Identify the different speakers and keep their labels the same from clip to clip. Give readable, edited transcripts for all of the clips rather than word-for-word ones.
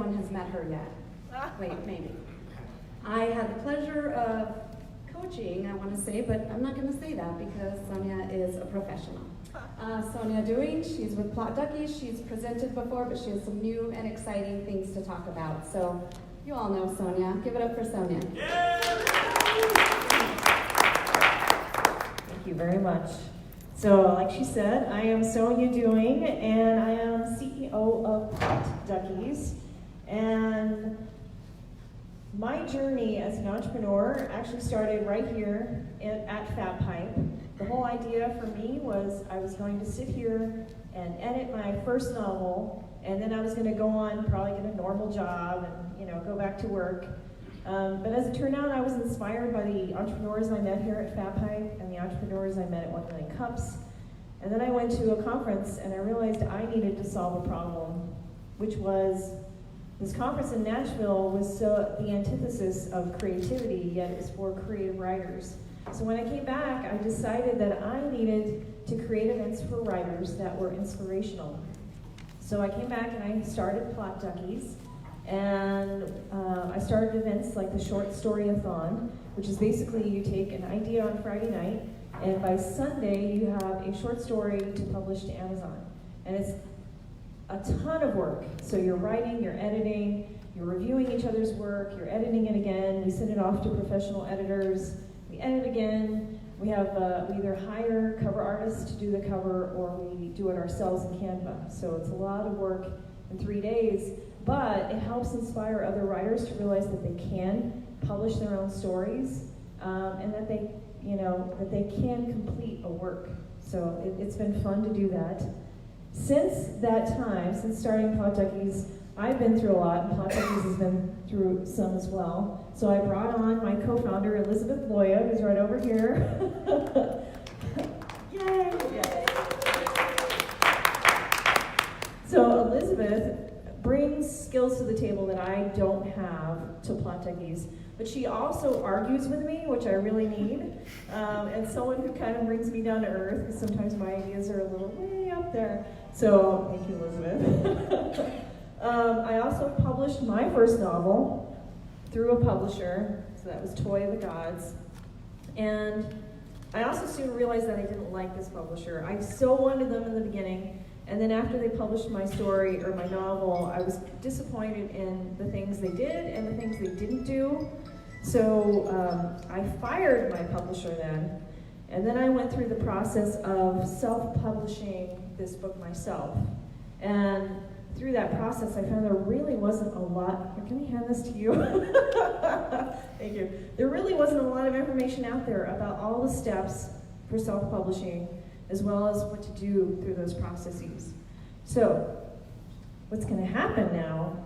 Speaker 1: everyone has met her yet. Wait, maybe. I had the pleasure of coaching, I want to say, but I'm not going to say that because Sonia is a professional. Sonia Dewing, she's with Plot Duckies. She's presented before, but she has some new and exciting things to talk about. So you all know Sonia. Give it up for Sonia.
Speaker 2: Yeah! Thank you very much. So, like she said, I am Sonia Dewing, and I am CEO of Plot Duckies. And my journey as an entrepreneur actually started right here at Fab Pipe. The whole idea for me was I was going to sit here and edit my first novel, and then I was going to go on, probably get a normal job, and go back to work. But as it turned out, I was inspired by the entrepreneurs I met here at Fab Pipe and the entrepreneurs I met at 1 Million Cups. And then I went to a conference, and I realized I needed to solve a problem, which was this conference in Nashville was the antithesis of creativity, yet it was for creative writers. So when I came back, I decided that I needed to create events for writers that were inspirational. So I came back and I started Plot Duckies, and I started events like the Short Story-a-thon, which is basically you take an idea on Friday night, and by Sunday you have a short story to publish to Amazon. And it's a ton of work. So you're writing, you're editing, you're reviewing each other's work, you're editing it again, we send it off to professional editors, we edit again, we either hire cover artists to do the cover or we do it ourselves in Canva. So it's a lot of work in 3 days, but it helps inspire other writers to realize that they can publish their own stories, and that they can complete a work. So it's been fun to do that. Since that time, since starting Plot Duckies, I've been through a lot, and Plot Duckies has been through some as well. So I brought on my co-founder, Elizabeth Loya, who's right over here. Yay! Yay! So Elizabeth brings skills to the table that I don't have to Plot Duckies, but she also argues with me, which I really need, and someone who kind of brings me down to earth, because sometimes my ideas are a little way up there. So, thank you, Elizabeth. I also published my first novel through a publisher, so that was Toy of the Gods, and I also soon realized that I didn't like this publisher. I so wanted them in the beginning, and then after they published my story, or my novel, I was disappointed in the things they did and the things they didn't do. So I fired my publisher then, and then I went through the process of self-publishing this book myself. And through that process, I found there really wasn't a lot. Can we hand this to you? Thank you. There really wasn't a lot of information out there about all the steps for self-publishing, as well as what to do through those processes. So, what's going to happen now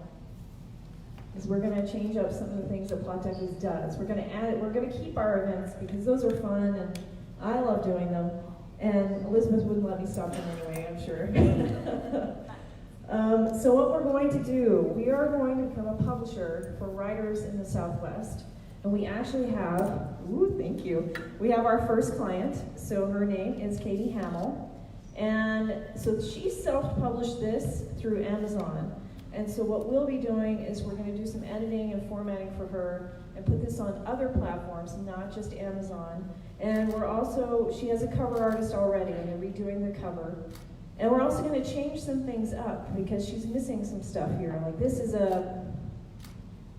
Speaker 2: is we're going to change up some of the things that Plot Duckies does. We're going to keep our events because those are fun and I love doing them. And Elizabeth wouldn't let me stop them anyway, I'm sure. So what we're going to do, we are going to become a publisher for writers in the Southwest. And we actually have, thank you. We have our first client, so her name is Katie Hamill. And so she self-published this through Amazon. And so what we'll be doing is we're going to do some editing and formatting for her and put this on other platforms, not just Amazon. And she has a cover artist already, and they're redoing the cover. And we're also going to change some things up because she's missing some stuff here. Like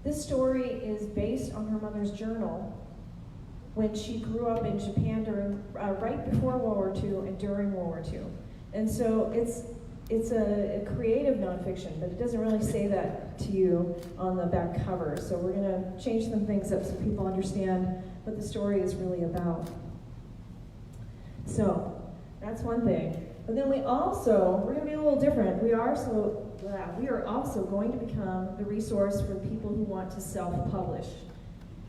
Speaker 2: this story is based on her mother's journal when she grew up in Japan right before World War II and during World War II. And so it's a creative nonfiction, but it doesn't really say that to you on the back cover. So we're going to change some things up so people understand what the story is really about. So that's one thing. But then we're going to be a little different. We are also going to become the resource for people who want to self-publish.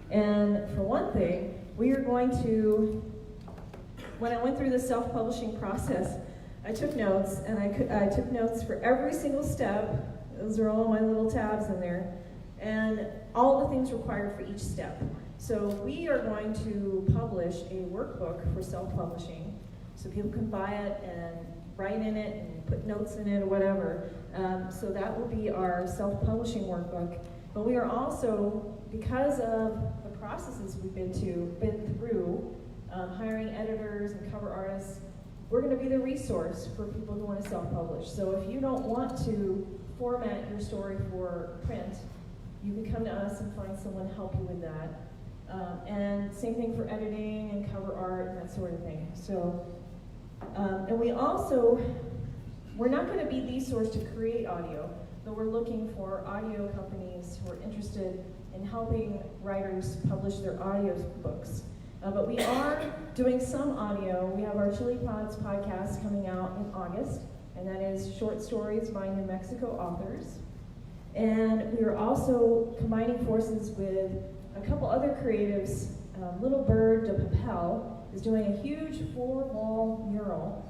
Speaker 2: And for one thing, we are going to, when I went through the self-publishing process, I took notes, and I took notes for every single step. Those are all my little tabs in there, and all the things required for each step. So we are going to publish a workbook for self-publishing, so people can buy it and write in it and put notes in it or whatever. So that will be our self-publishing workbook. But we are also, because of the processes we've been through, hiring editors and cover artists, we're going to be the resource for people who want to self-publish. So if you don't want to format your story for print, you can come to us and find someone to help you with that. And same thing for editing and cover art and that sort of thing. So, and we're not going to be the source to create audio, but we're looking for audio companies who are interested in helping writers publish their audio books. But we are doing some audio. We have our Chili Pods podcast coming out in August, and that is short stories by New Mexico authors. And we are also combining forces with a couple other creatives. Little Bird de Papel is doing a huge 4-wall mural,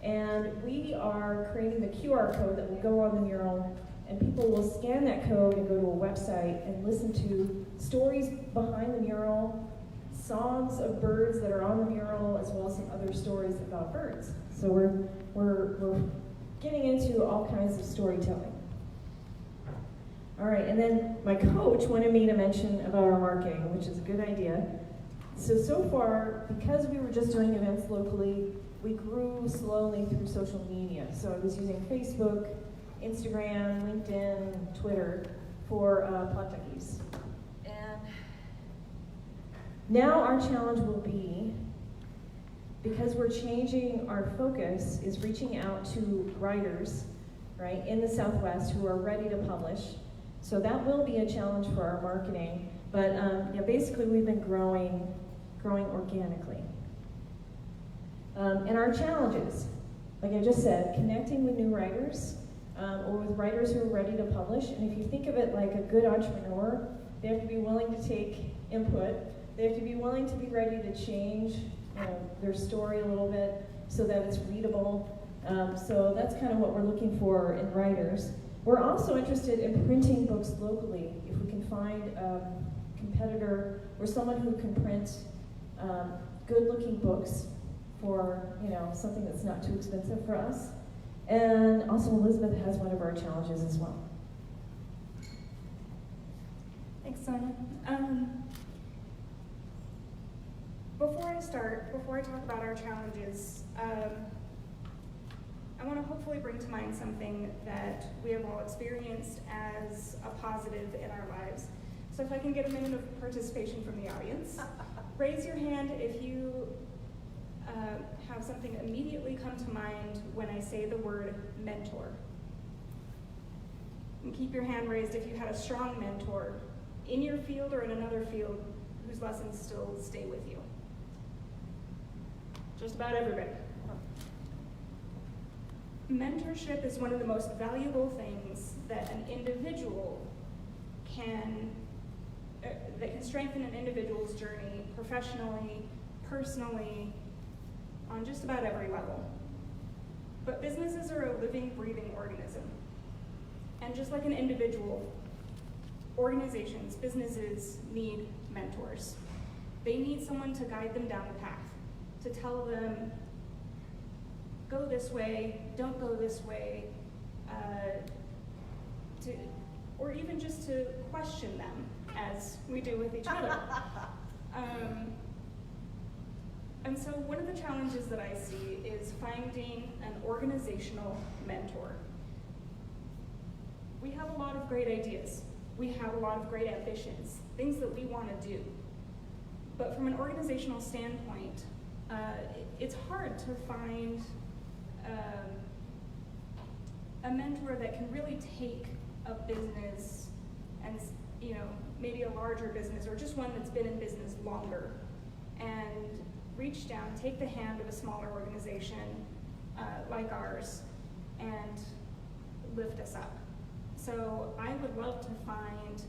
Speaker 2: and we are creating the QR code that will go on the mural, and people will scan that code and go to a website and listen to stories behind the mural, songs of birds that are on the mural, as well as some other stories about birds. So we're getting into all kinds of storytelling. All right, and then my coach wanted me to mention about our marketing, which is a good idea. So far, because we were just doing events locally, we grew slowly through social media. So I was using Facebook, Instagram, LinkedIn, Twitter for Plot Duckies. And now our challenge will be, because we're changing our focus, is reaching out to writers, right, in the Southwest who are ready to publish. So that will be a challenge for our marketing, but basically we've been growing organically. And our challenges, like I just said, connecting with new writers, or with writers who are ready to publish. And if you think of it like a good entrepreneur, they have to be willing to take input. They have to be willing to be ready to change their story a little bit so that it's readable. So that's kind of what we're looking for in writers. We're also interested in printing books locally. If we can find a competitor or someone who can print good-looking books for something that's not too expensive for us. And also Elizabeth has one of our challenges as well.
Speaker 3: Thanks, Sonia. Before I talk about our challenges, I want to hopefully bring to mind something that we have all experienced as a positive in our lives. So if I can get a minute of participation from the audience, raise your hand if you have something immediately come to mind when I say the word mentor. And keep your hand raised if you had a strong mentor in your field or in another field whose lessons still stay with you. Just about everybody. Mentorship is one of the most valuable things that an individual that can strengthen an individual's journey professionally, personally, on just about every level. But businesses are a living, breathing organism. And just like an individual, organizations, businesses need mentors. They need someone to guide them down the path, to tell them, go this way, don't go this way, or even just to question them, as we do with each other. And so one of the challenges that I see is finding an organizational mentor. We have a lot of great ideas. We have a lot of great ambitions, things that we want to do. But from an organizational standpoint, it's hard to find a mentor that can really take a business and maybe a larger business or just one that's been in business longer and reach down, take the hand of a smaller organization like ours and lift us up. So I would love to find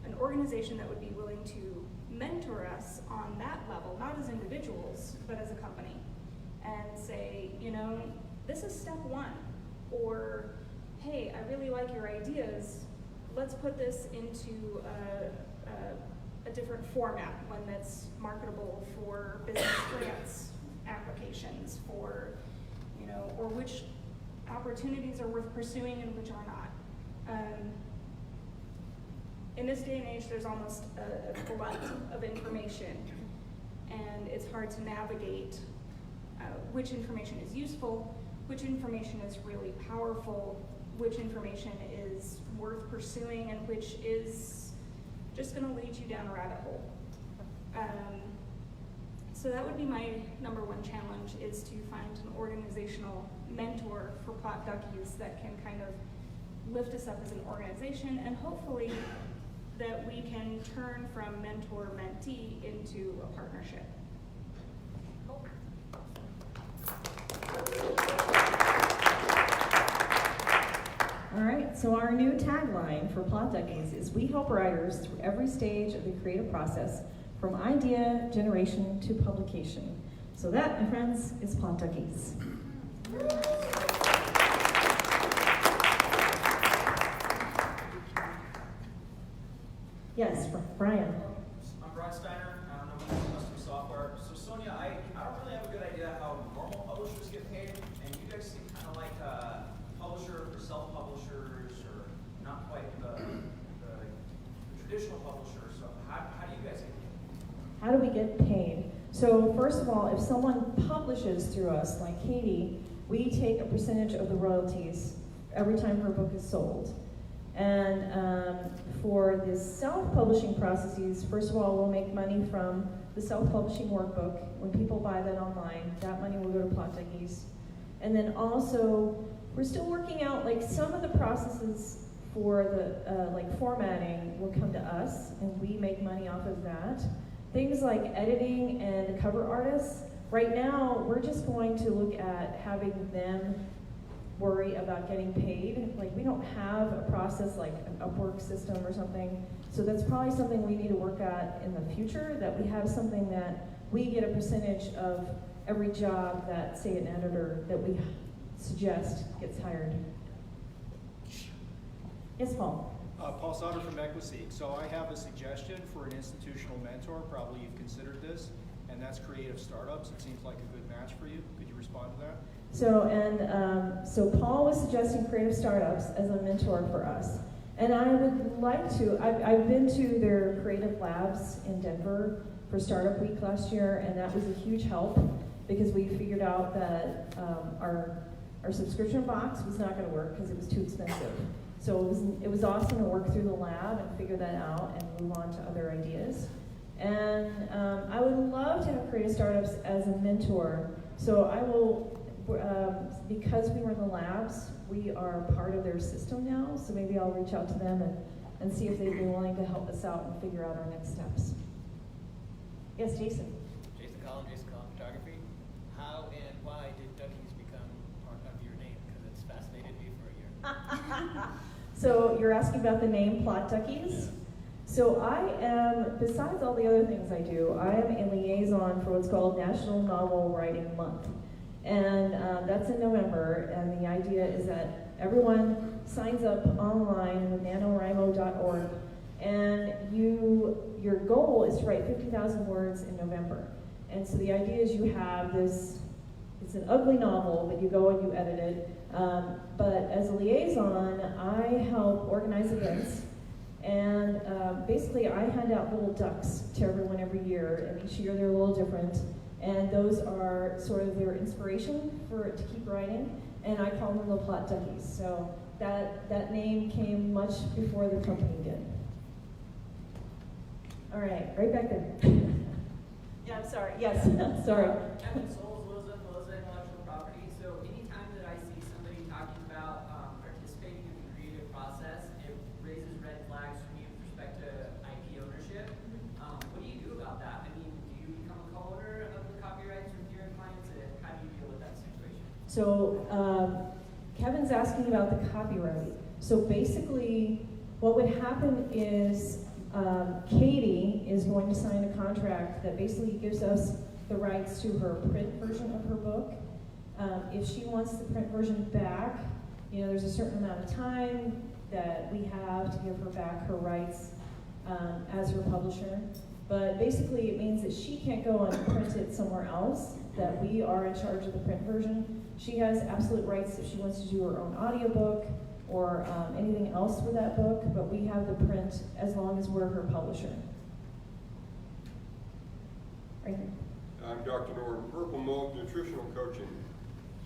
Speaker 3: an organization that would be willing to mentor us on that level, not as individuals, but as a company, and say, this is step one, or, hey, I really like your ideas, let's put this into a different format, one that's marketable for business grants, applications, for, or which opportunities are worth pursuing and which are not. In this day and age, there's almost a glut of information, and it's hard to navigate which information is useful, which information is really powerful, which information is worth pursuing, and which is just going to lead you down a rabbit hole. So that would be my number one challenge, is to find an organizational mentor for Plot Duckies that can kind of lift us up as an organization, and hopefully that we can turn from mentor-mentee into a partnership.
Speaker 2: All right, so our new tagline for Plot Duckies is "We help writers through every stage of the creative process, from idea generation to publication." So that, my friends, is Plot Duckies. Yes, Brian.
Speaker 4: I'm Brian Steiner. I'm with Custom Software. So Sonia, I don't really have a good idea how normal publishers get paid, and you guys seem kind of like a publisher for self-publishers, or not quite the traditional publisher. So how do you guys get paid?
Speaker 2: How do we get paid? So first of all, if someone publishes through us, like Katie, we take a percentage of the royalties every time her book is sold. And for the self-publishing processes, first of all, we'll make money from the self-publishing workbook. When people buy that online, that money will go to Plot Duckies. And then also, we're still working out, like, some of the processes for the like formatting will come to us, and we make money off of that. Things like editing and cover artists, right now, we're just going to look at having them worry about getting paid. Like, we don't have a process like an Upwork system or something, so that's probably something we need to work at in the future, that we have something that we get a percentage of every job that, say, an editor that we suggest gets hired. Yes, Paul?
Speaker 5: Paul Sauter from Equiseek. So I have a suggestion for an institutional mentor. Probably you've considered this, and that's creative startups. It seems like a good match for you. Could you respond to that?
Speaker 2: So Paul was suggesting creative startups as a mentor for us. And I would like to, I've been to their creative labs in Denver for Startup Week last year, and that was a huge help because we figured out that our subscription box was not going to work because it was too expensive. So it was awesome to work through the lab and figure that out and move on to other ideas. And I would love to have creative startups as a mentor. So I will, because we were in the labs, we are part of their system now. So maybe I'll reach out to them and see if they'd be willing to help us out and figure out our next steps. Yes, Jason.
Speaker 6: Jason Collin Photography. How and why did Duckies become part of your name? Because it's fascinated me for a year.
Speaker 2: So you're asking about the name Plot Duckies? So I am, besides all the other things I do, I am a liaison for what's called National Novel Writing Month. And that's in November, and the idea is that everyone signs up online with NaNoWriMo.org, and your goal is to write 50,000 words in November. And so the idea is you have this, it's an ugly novel, but you go and you edit it. But as a liaison, I help organize events, and basically I hand out little ducks to everyone every year, and each year they're a little different. And those are sort of their inspiration to keep writing, and I call them the Plot Duckies. So that name came much before the company did. All right, right back there. Yeah, I'm sorry. Yes, sorry.
Speaker 7: Kevin Souls lives in intellectual property, so anytime that I see somebody talking about participating in the creative process, it raises red flags for me with respect to IP ownership. What do you do about that? I mean, do you become a co-owner of the copyrights with your clients? How do you deal with that situation?
Speaker 2: So Kevin's asking about the copyright. So basically, what would happen is Katie is going to sign a contract that basically gives us the rights to her print version of her book. If she wants the print version back, there's a certain amount of time that we have to give her back her rights as her publisher. But basically, it means that she can't go and print it somewhere else, that we are in charge of the print version. She has absolute rights if she wants to do her own audiobook or anything else with that book, but we have the print as long as we're her publisher. Right here.
Speaker 8: I'm Dr. Norton, Purple Mold Nutritional Coaching.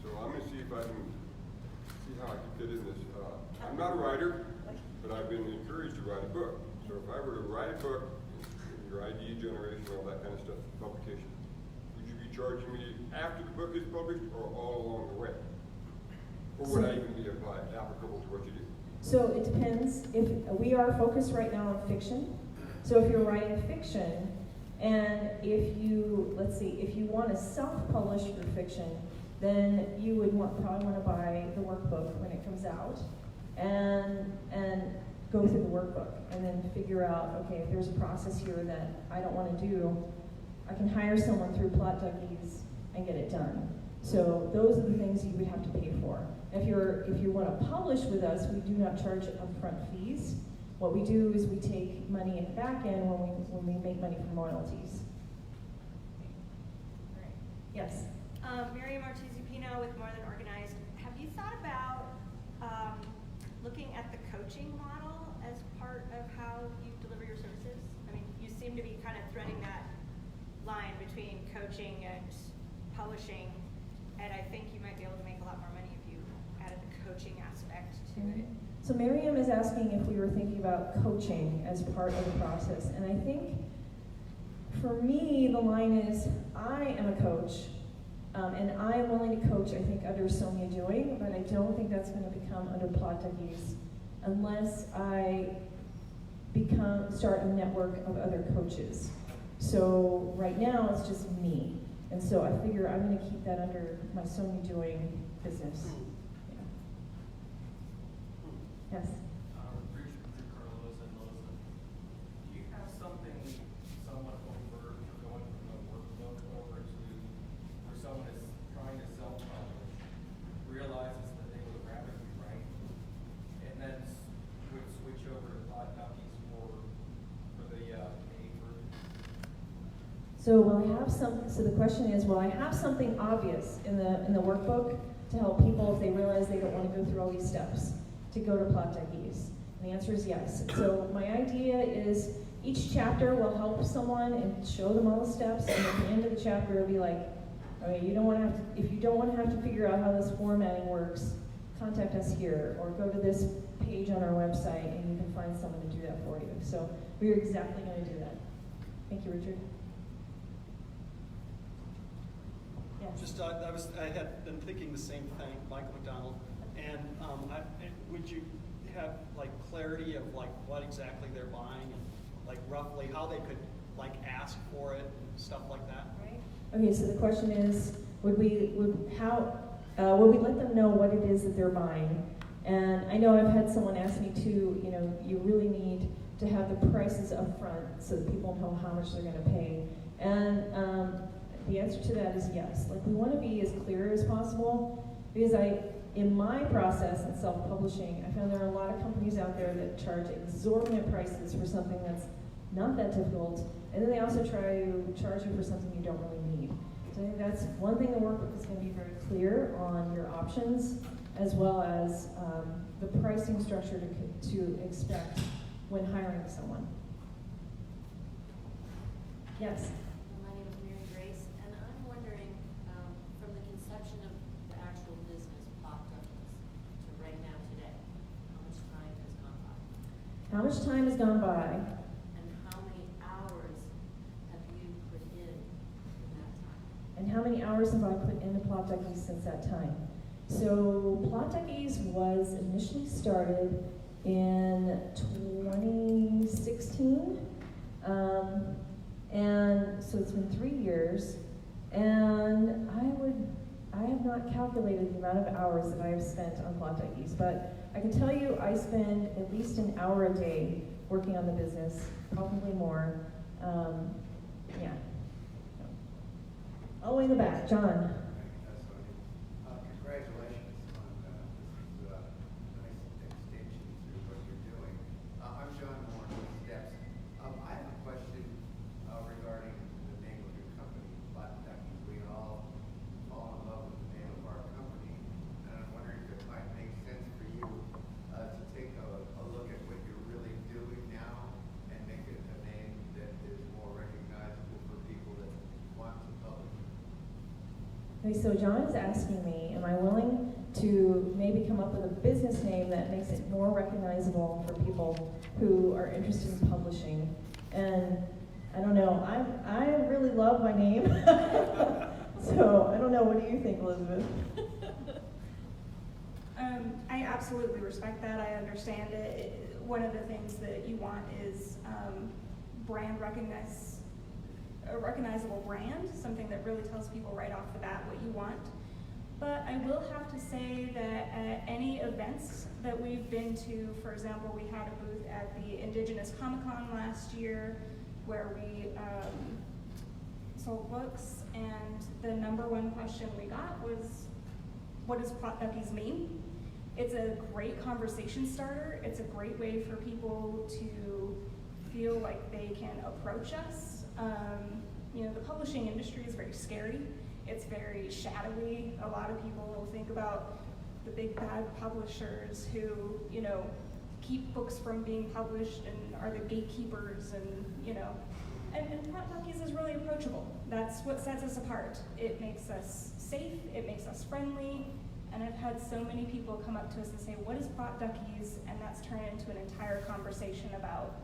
Speaker 8: So I'm going to see if I can see how I can fit in this. I'm not a writer, but I've been encouraged to write a book. So if I were to write a book, your idea generation, all that kind of stuff, publication, would you be charging me after the book is published or all along the way? Or would I even be applicable to what you do?
Speaker 2: So it depends. If we are focused right now on fiction, so if you're writing fiction, and if you, let's see, if you want to self-publish your fiction, then you would probably want to buy the workbook when it comes out, and go through the workbook, and then figure out, okay, if there's a process here that I don't want to do, I can hire someone through Plot Duckies and get it done. So those are the things you would have to pay for. If you want to publish with us, we do not charge upfront fees. What we do is we take money in the back end when we make money from royalties.
Speaker 9: Right.
Speaker 2: Yes.
Speaker 9: Miriam Ortiz-Pino with More Than Organized. Have you thought about looking at the coaching model as part of how you deliver your services? I mean, you seem to be kind of threading that line between coaching and publishing, and I think you might be able to make a lot more money if you added the coaching aspect to it.
Speaker 2: So Miriam is asking if we were thinking about coaching as part of the process, and I think for me the line is I am a coach, and I am willing to coach, I think, under Sonia Doing, but I don't think that's going to become under Plot Duckies unless I start a network of other coaches. So right now it's just me, and so I figure I'm going to keep that under my Sonia Doing business. Yeah. Yes.
Speaker 10: Richard Carlos and Melissa, do you have something somewhat overt for going from a workbook over to where someone is trying to self-publish, realizes that they would rather be right, and then would switch over to Plot Duckies for the paid version?
Speaker 2: So will I have so the question is, will I have something obvious in the workbook to help people if they realize they don't want to go through all these steps to go to Plot Duckies? And the answer is yes. So my idea is each chapter will help someone and show them all the steps, and at the end of the chapter it'll be like, okay, if you don't want to have to figure out how this formatting works, contact us here, or go to this page on our website and you can find someone to do that for you. So we're exactly going to do that. Thank you, Richard. Yes.
Speaker 11: I had been thinking the same thing, Michael McDonald, and would you have like clarity of like what exactly they're buying and like roughly how they could like ask for it and stuff like that?
Speaker 2: Right. Okay, so the question is, would we let them know what it is that they're buying? And I know I've had someone ask me too, you really need to have the prices up front so that people know how much they're going to pay. And the answer to that is yes. Like, we want to be as clear as possible, because in my process in self-publishing, I found there are a lot of companies out there that charge exorbitant prices for something that's not that difficult, and then they also try to charge you for something you don't really need. So I think that's one thing the workbook is going to be very clear on your options, as well as the pricing structure to expect when hiring someone. Yes?
Speaker 12: My name is Mary Grace, and I'm wondering, from the conception of the actual business, Plot Duckies, to right now today, how much time has gone by?
Speaker 2: How much time has gone by?
Speaker 12: And how many hours have you put in that time?
Speaker 2: And how many hours have I put into Plot Duckies since that time? So Plot Duckies was initially started in 2016. And so it's been 3 years, and I have not calculated the amount of hours that I have spent on Plot Duckies, but I can tell you I spend at least an hour a day working on the business, probably more. Yeah. All the way in the back, John.
Speaker 13: Congratulations on this is a nice extension to what you're doing. I'm John Moore with Steps. I have a question regarding the name of your company, Plot Duckies. We all fall in love with the name of our company.
Speaker 2: Okay, so John is asking me, am I willing to maybe come up with a business name that makes it more recognizable for people who are interested in publishing? And I don't know, I really love my name. So I don't know, what do you think, Elizabeth?
Speaker 3: I absolutely respect that. I understand it. One of the things that you want is a recognizable brand, something that really tells people right off the bat what you want. But I will have to say that at any events that we've been to, for example, we had a booth at the Indigenous Comic-Con last year where we sold books, and the #1 question we got was, what does Plot Duckies mean? It's a great conversation starter. It's a great way for people to feel like they can approach us. The publishing industry is very scary. It's very shadowy. A lot of people think about the big bad publishers who, keep books from being published and are the gatekeepers and Plot Duckies is really approachable. That's what sets us apart. It makes us safe, it makes us friendly, and I've had so many people come up to us and say, what is Plot Duckies? And that's turned into an entire conversation about,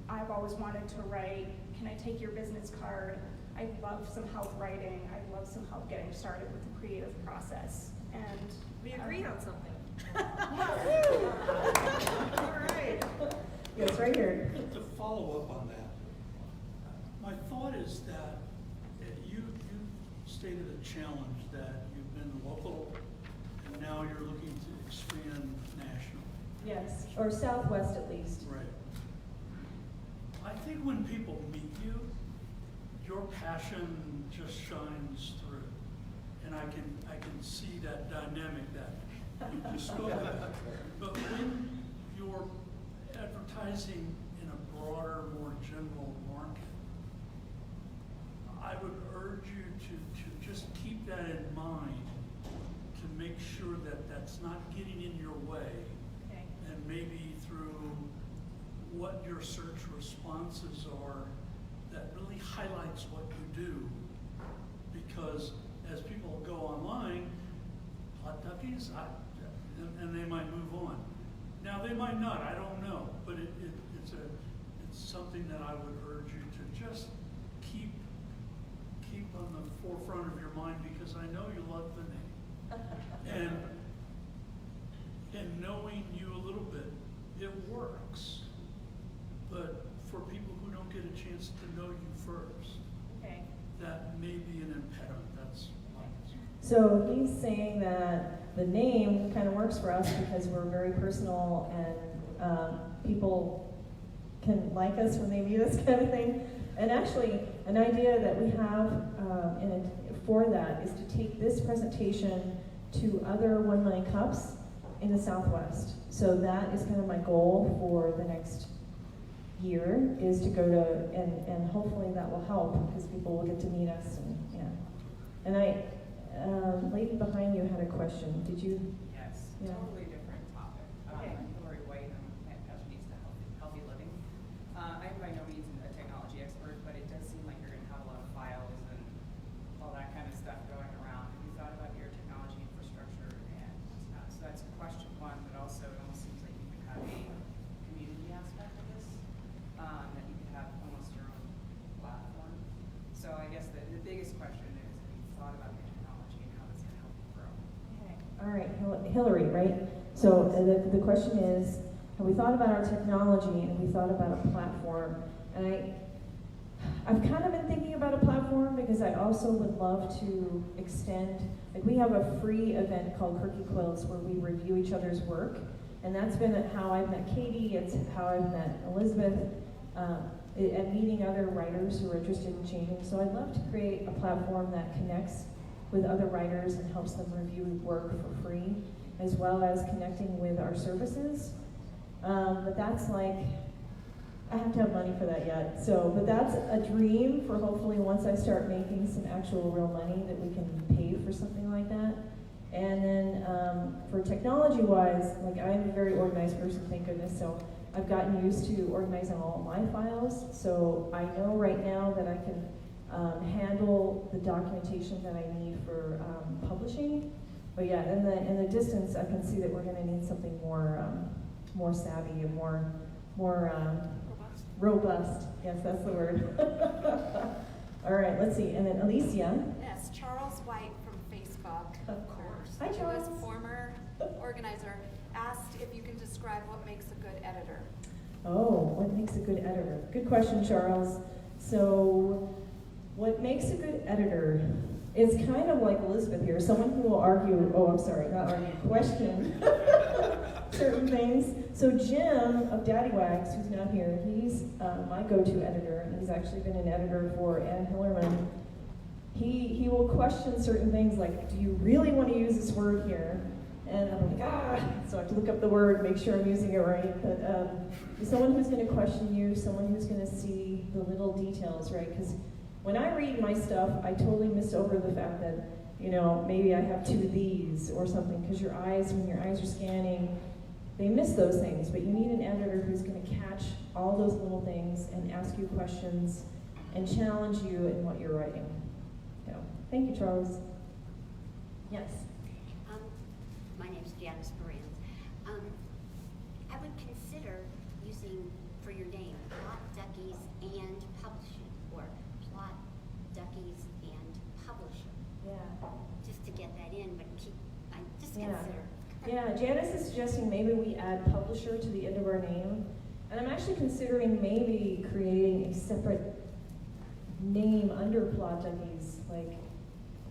Speaker 3: I've always wanted to write, can I take your business card? I'd love some help writing, I'd love some help getting started with the creative process. And
Speaker 9: We agree on something.
Speaker 2: All right. Yes, right here.
Speaker 14: To follow up on that, my thought is that you stated a challenge that you've been local and now you're looking to expand national.
Speaker 2: Yes, or Southwest at least.
Speaker 14: Right. I think when people meet you, your passion just shines through, and I can see that dynamic that you just spoke about. But when you're advertising in a broader, more general market, I would urge you to just keep that in mind, to make sure that that's not getting in your way,
Speaker 2: Okay.
Speaker 14: and maybe through what your search responses are that really highlights what you do. Because as people go online, Plot Duckies, and they might move on. Now they might not, I don't know, but it's something that I would urge you to just keep on the forefront of your mind, because I know you love the name. And knowing you a little bit, it works. But for people who don't get a chance to know you first,
Speaker 2: Okay.
Speaker 14: that may be an impediment. That's my
Speaker 2: So he's saying that the name kind of works for us because we're very personal and people can like us when they meet us, kind of thing. And actually, an idea that we have for that is to take this presentation to other 1 million cups in the Southwest. So that is kind of my goal for the next year, is to go to, and hopefully that will help because people will get to meet us. And lady behind you had a question. Did you?
Speaker 15: Yes,
Speaker 2: Yeah.
Speaker 15: totally different topic.
Speaker 2: Okay.
Speaker 15: I'm Hillary White, I'm a plant passionista, healthy living. I'm by no means a technology expert, but it does seem like you're going to have a lot of files and all that kind of stuff going around. Have you thought about your technology infrastructure? And so that's question one, but also it almost seems like you could have a community aspect of this, that you could have almost your own platform. So I guess the biggest question is, have you thought about your technology and how it's going to help you grow?
Speaker 2: All right, Hillary, right? So the question is, have we thought about our technology and have we thought about a platform? And I've kind of been thinking about a platform because I also would love to extend, like we have a free event called Quirky Quilts where we review each other's work. And that's been how I've met Katie, it's how I've met Elizabeth, and meeting other writers who are interested in changing. So I'd love to create a platform that connects with other writers and helps them review work for free, as well as connecting with our services. But that's like, I have to have money for that yet. So, but that's a dream for hopefully once I start making some actual real money that we can pay for something like that. And then for technology-wise, like I'm a very organized person, thank goodness. So I've gotten used to organizing all my files. So I know right now that I can handle the documentation that I need for publishing. But yeah, in the distance, I can see that we're going to need something more savvy and more robust. Yes, that's the word. All right, let's see. And then Alicia.
Speaker 16: Yes, Charles White from Facebook.
Speaker 2: Of course.
Speaker 16: Hi,
Speaker 2: Hi, Charles.
Speaker 16: Who is former organizer, asked if you can describe what makes a good editor.
Speaker 2: Oh, what makes a good editor? Good question, Charles. So, what makes a good editor is kind of like Elizabeth here, someone who will argue, question certain things. So Jim of Daddy Wags, who's not here, he's my go-to editor, and he's actually been an editor for Ann Hillerman. He will question certain things like, do you really want to use this word here? And I'm like, so I have to look up the word, make sure I'm using it right. But someone who's going to question you, someone who's going to see the little details, right? Because when I read my stuff, I totally miss over the fact that, maybe I have two of these or something, because when your eyes are scanning, they miss those things. But you need an editor who's going to catch all those little things and ask you questions and challenge you in what you're writing. Yeah. Thank you, Charles. Yes.
Speaker 17: My name's Janice Moran. I would consider using for your name Plot Duckies and Publishing, or Plot Duckies and Publisher.
Speaker 2: Yeah.
Speaker 17: Just to get that in, but just
Speaker 2: Yeah.
Speaker 17: consider.
Speaker 2: Yeah, Janice is suggesting maybe we add publisher to the end of our name. And I'm actually considering maybe creating a separate name under Plot Duckies, like,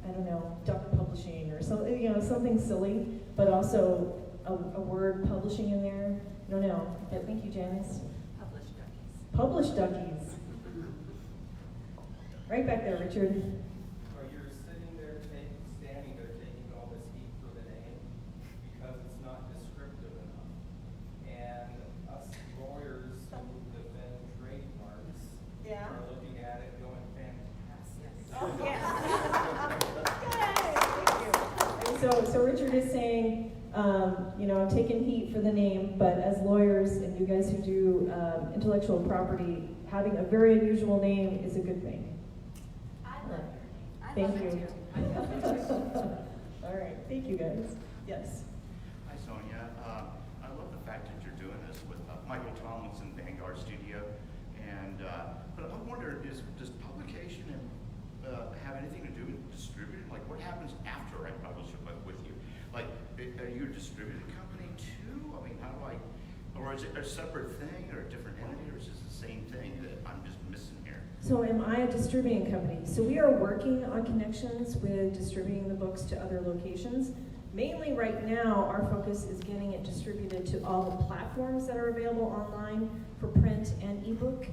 Speaker 2: I don't know, Duck Publishing or something, something silly, but also a word publishing in there. I don't know. But thank you, Janice.
Speaker 17: Publish Duckies.
Speaker 2: Publish Duckies. Right back there, Richard.
Speaker 10: Or you're standing there taking all this heat for the name because it's not descriptive enough. And us lawyers who defend trademarks are looking at it going, fantastic.
Speaker 2: Oh, yeah. So Richard is saying, I'm taking heat for the name, but as lawyers and you guys who do intellectual property, having a very unusual name is a good thing. Thank you. All right, thank you guys. Yes.
Speaker 18: Hi, Sonia. I love the fact that you're doing this with Michael Tomlinson, Vanguard Studio, and but I wonder, does publication have anything to do with distributing? Like, what happens after I publish a book with you? Like, are you a distributed company too? I mean, how do or is it a separate thing or a different entity, or is it the same thing that I'm just missing here?
Speaker 2: So am I a distributing company? So we are working on connections with distributing the books to other locations. Mainly right now, our focus is getting it distributed to all the platforms that are available online for print and ebook.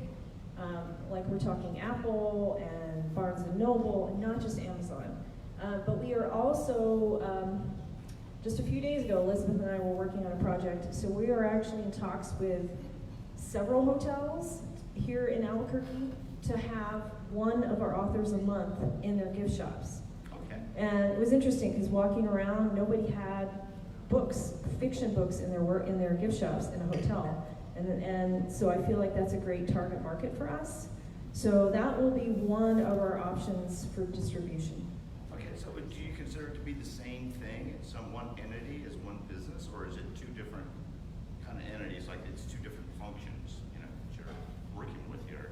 Speaker 2: Like we're talking Apple and Barnes & Noble, and not just Amazon. But we are also, just a few days ago, Elizabeth and I were working on a project. So we are actually in talks with several hotels here in Albuquerque to have one of our authors a month in their gift shops.
Speaker 18: Okay.
Speaker 2: And it was interesting because walking around, nobody had books, fiction books in their gift shops in a hotel. And so I feel like that's a great target market for us. So that will be one of our options for distribution.
Speaker 18: Okay, so do you consider it to be the same thing? It's one entity as one business, or is it two different kind of entities, like it's two different functions, that you're working with here?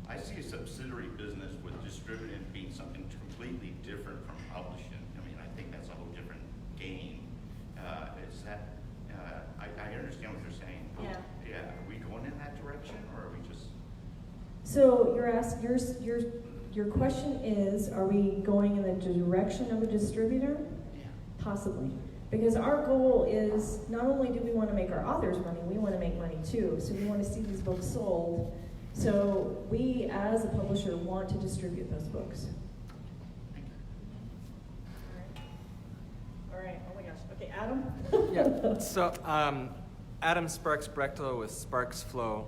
Speaker 18: I see a subsidiary business with distributing being something completely different from publishing. I mean, I think that's a whole different game. I understand what you're saying.
Speaker 2: Yeah.
Speaker 18: Yeah. Are we going in that direction, or are we just?
Speaker 2: So your question is, are we going in the direction of a distributor?
Speaker 18: Yeah.
Speaker 2: Possibly. Because our goal is, not only do we want to make our authors money, we want to make money too. So we want to see these books sold. So we, as a publisher, want to distribute those books. All right. Oh my gosh. Okay, Adam?
Speaker 19: Yeah. So, Adam Sparks-Brechtel with Sparks Flow.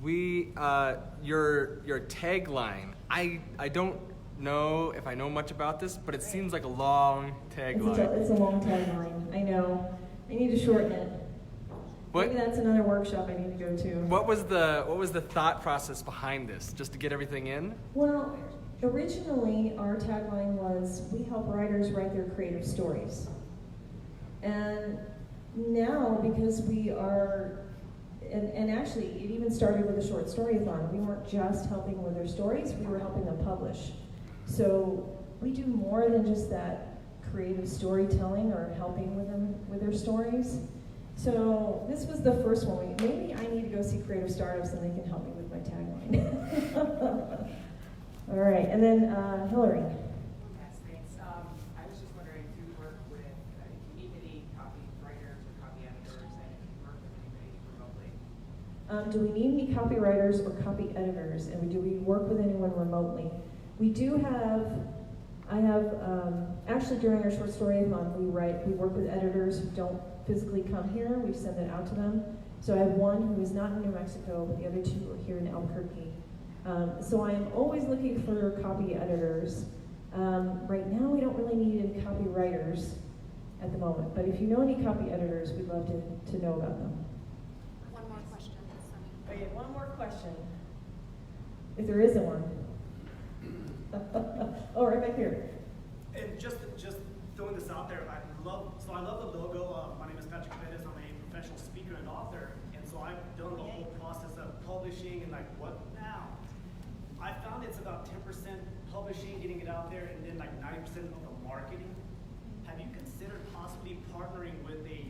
Speaker 19: Your tagline, I don't know if I know much about this, but it seems like a long tagline.
Speaker 2: It's a long tagline. I know. I need to shorten it. Maybe that's another workshop I need to go to.
Speaker 19: What was the thought process behind this? Just to get everything in?
Speaker 2: Well, Originally, our tagline was, we help writers write their creative stories. And now, because we are, and actually, it even started with a short story-a-thon. We weren't just helping with their stories, we were helping them publish. So we do more than just that creative storytelling or helping with them with their stories. So this was the first one. Maybe I need to go see Creative Startups and they can help me with my tagline. All right, and then Hillary.
Speaker 15: Yes, thanks. I was just wondering if you work with, if you need any copywriters or copy editors, and if you work with anybody remotely.
Speaker 2: Do we need any copywriters or copy editors, and do we work with anyone remotely? We do have, actually during our short story-a-thon, we work with editors who don't physically come here, we send it out to them. So I have one who is not in New Mexico, but the other two are here in Albuquerque. So I am always looking for copy editors. Right now we don't really need any copywriters at the moment, but if you know any copy editors, we'd love to know about them.
Speaker 16: One more question.
Speaker 2: Okay, one more question. If there isn't one. Oh, right back here.
Speaker 20: And just throwing this out there, I love the logo. My name is Patrick Perez. I'm a professional speaker and author, and so I've done the whole process of publishing and like what now. I found it's about 10% publishing, getting it out there, and then like 90% of the marketing. Have you considered possibly partnering with a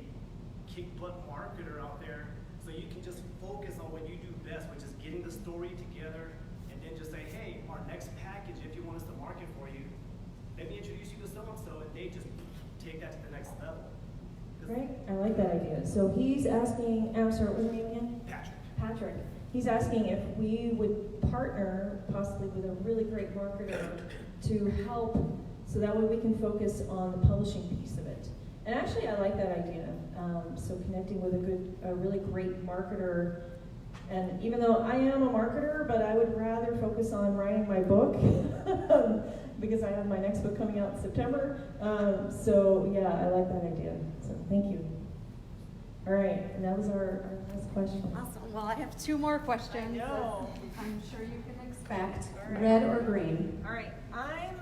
Speaker 20: kick-butt marketer out there so you can just focus on what you do best, which is getting the story together, and then just say, hey, our next package, if you want us to market for you, let me introduce you to so-and-so, and they just take that to the next level.
Speaker 2: Great, I like that idea. So he's asking, I'm sorry, what was your name again?
Speaker 20: Patrick.
Speaker 2: Patrick. He's asking if we would partner possibly with a really great marketer to help, so that way we can focus on the publishing piece of it. And actually, I like that idea. So connecting with a really great marketer. And even though I am a marketer, but I would rather focus on writing my book because I have my next book coming out in September. So yeah, I like that idea. So thank you. All right, and that was our last question.
Speaker 16: Awesome. Well, I have two more questions.
Speaker 9: I know.
Speaker 16: I'm sure you can expect.
Speaker 9: Right.
Speaker 1: Red or green?
Speaker 9: All right, I'm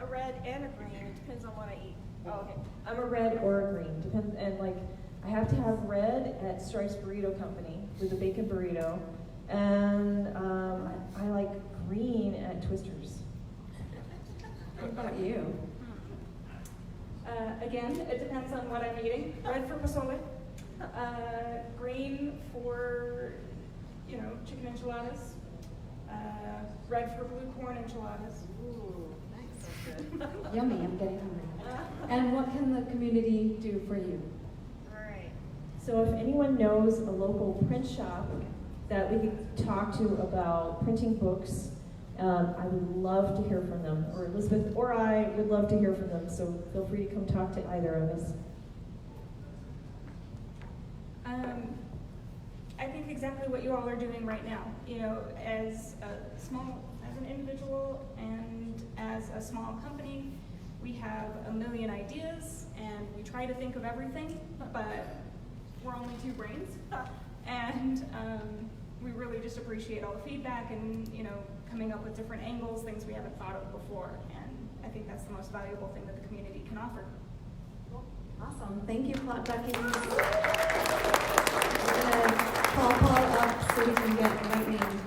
Speaker 9: a red and a green. It depends on what I eat. Oh, okay.
Speaker 2: I'm a red or a green. Depends, and like I have to have red at Stripes Burrito Company with a bacon burrito, and I like green at Twisters.
Speaker 1: What about you?
Speaker 3: Again, it depends on what I'm eating. Red for pozole, green for, chicken enchiladas, red for blue corn enchiladas.
Speaker 16: Ooh, nice. So good.
Speaker 1: Yummy, I'm getting hungry. And what can the community do for you?
Speaker 9: All right.
Speaker 2: So if anyone knows a local print shop that we could talk to about printing books, I would love to hear from them, or Elizabeth or I would love to hear from them, so feel free to come talk to either of us.
Speaker 3: I think exactly what you all are doing right now. As an individual and as a small company, we have a million ideas and we try to think of everything, but we're only two brains. And we really just appreciate all the feedback and, coming up with different angles, things we haven't thought of before. And I think that's the most valuable thing that the community can offer.
Speaker 1: Awesome. Thank you, Plot Duckies. We're going to call Paul up so we can get lightning.